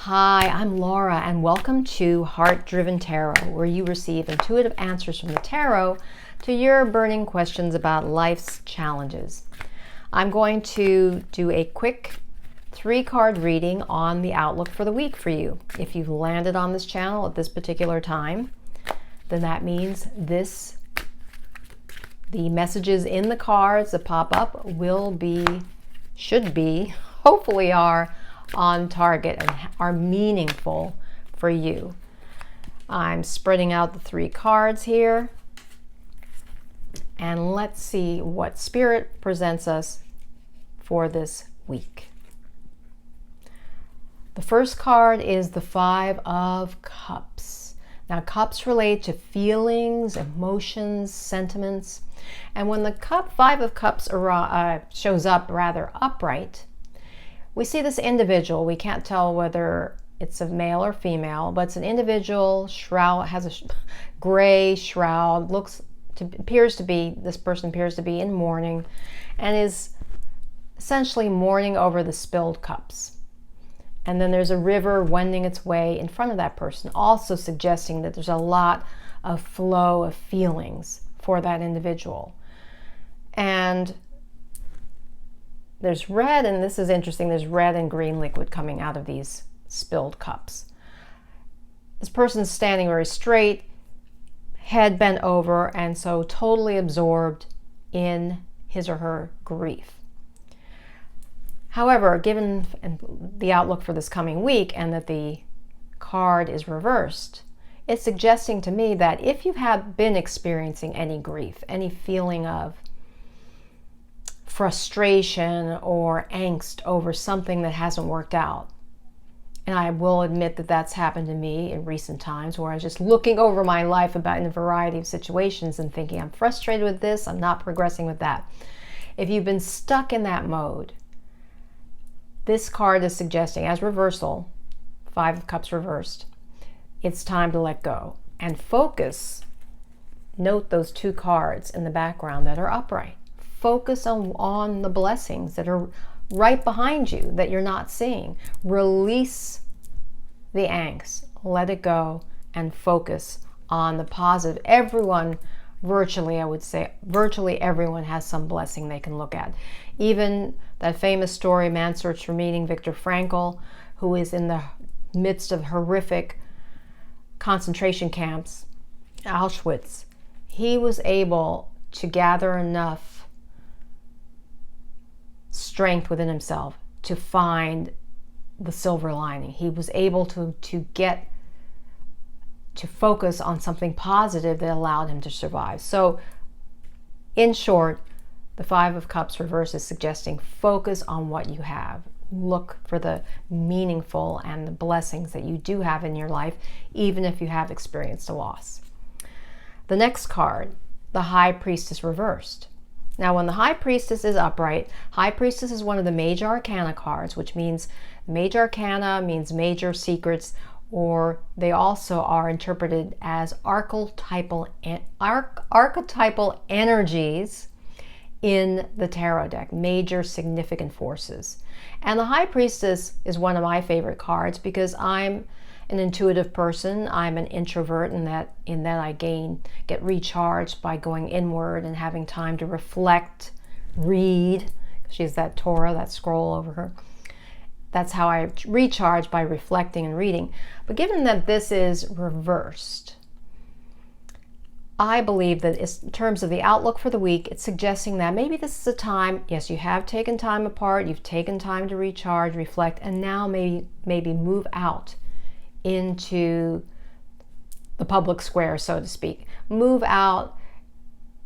Hi, I'm Laura, and welcome to Heart Driven Tarot, where you receive intuitive answers from the tarot to your burning questions about life's challenges. I'm going to do a quick 3-card reading on the outlook for the week for you. If you've landed on this channel at this particular time, then that means the messages in the cards that pop up should be, hopefully are on target and are meaningful for you. I'm spreading out the 3 cards here, and let's see what Spirit presents us for this week. The first card is the 5 of Cups. Now, cups relate to feelings, emotions, sentiments, and when the 5 of Cups shows up rather upright, we see this individual. We can't tell whether it's a male or female, but it's an individual, has a gray shroud, this person appears to be in mourning, and is essentially mourning over the spilled cups. And then there's a river wending its way in front of that person, also suggesting that there's a lot of flow of feelings for that individual. And there's red, and this is interesting, there's red and green liquid coming out of these spilled cups. This person's standing very straight, head bent over, and so totally absorbed in his or her grief. However, given the outlook for this coming week and that the card is reversed, it's suggesting to me that if you have been experiencing any grief, any feeling of frustration or angst over something that hasn't worked out. And I will admit that that's happened to me in recent times, where I was just looking over my life in a variety of situations and thinking, I'm frustrated with this, I'm not progressing with that. If you've been stuck in that mode, this card is suggesting, as reversal, 5 of Cups reversed, it's time to let go and focus. Note those 2 cards in the background that are upright. Focus on the blessings that are right behind you that you're not seeing. Release the angst, let it go, and focus on the positive. Virtually everyone has some blessing they can look at. Even that famous story, Man's Search for Meaning, Viktor Frankl, who is in the midst of horrific concentration camps, Auschwitz, he was able to gather enough strength within himself to find the silver lining. He was able to focus on something positive that allowed him to survive. So, in short, the 5 of Cups reverse is suggesting focus on what you have. Look for the meaningful and the blessings that you do have in your life, even if you have experienced a loss. The next card, the High Priestess reversed. Now, when the High Priestess is upright, High Priestess is one of the major arcana cards, which means major arcana means major secrets, or they also are interpreted as archetypal energies in the tarot deck, major significant forces. And the High Priestess is one of my favorite cards because I'm an intuitive person. I'm an introvert in that I get recharged by going inward and having time to reflect, read. She has that Torah, that scroll over her. That's how I recharge, by reflecting and reading. But given that this is reversed, I believe that in terms of the outlook for the week, it's suggesting that maybe this is a time, yes, you have taken time apart, you've taken time to recharge, reflect, and now maybe move out into the public square, so to speak. Move out,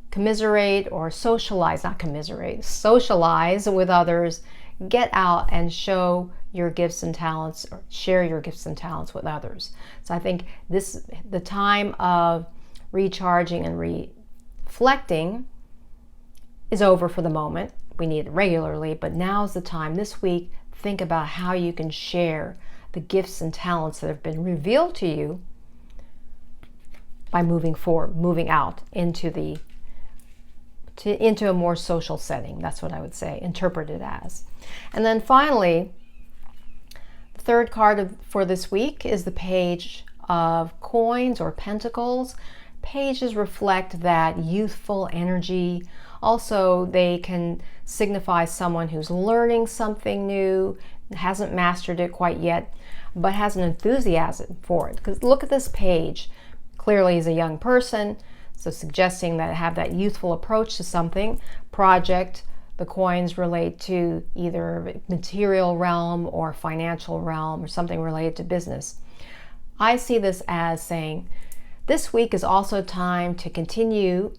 commiserate or socialize, not commiserate, socialize with others, get out and show your gifts and talents, or share your gifts and talents with others. So I think the time of recharging and reflecting is over for the moment. We need it regularly, but now's the time this week. Think about how you can share the gifts and talents that have been revealed to you by moving forward, moving out into a more social setting. That's what I would say, interpret it as. And then finally, Third card for this week is the Page of Coins or Pentacles. Pages reflect that youthful energy. Also, they can signify someone who's learning something new, hasn't mastered it quite yet, but has an enthusiasm for it. Because look at this page. Clearly he's a young person, so suggesting that have that youthful approach to something. Project, the coins relate to either material realm or financial realm or something related to business. I see this as saying this week is also time to continue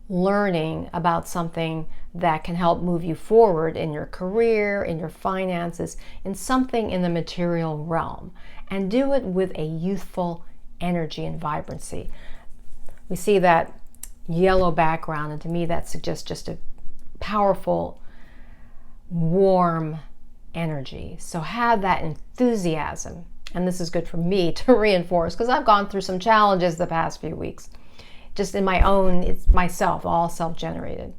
learning about something that can help move you forward in your career, in your finances, in something in the material realm, and do it with a youthful energy and vibrancy. We see that yellow background, and to me that suggests just a powerful, warm energy. So have that enthusiasm, and this is good for me to reinforce because I've gone through some challenges the past few weeks. Just in my own, it's myself, all self-generated.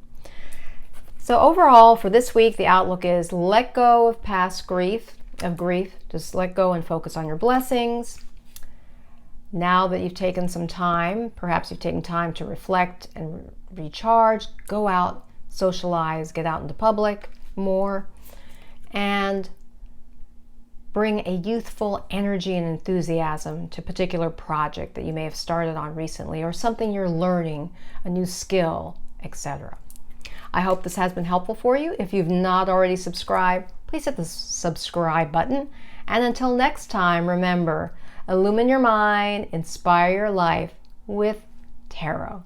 So overall for this week, the outlook is let go of past grief. Just let go and focus on your blessings. Now that you've taken some time, perhaps you've taken time to reflect and recharge, go out, socialize, get out into public more, and bring a youthful energy and enthusiasm to a particular project that you may have started on recently or something you're learning, a new skill, etc. I hope this has been helpful for you. If you've not already subscribed, please hit the subscribe button. And until next time, remember, illumine your mind, inspire your life with tarot.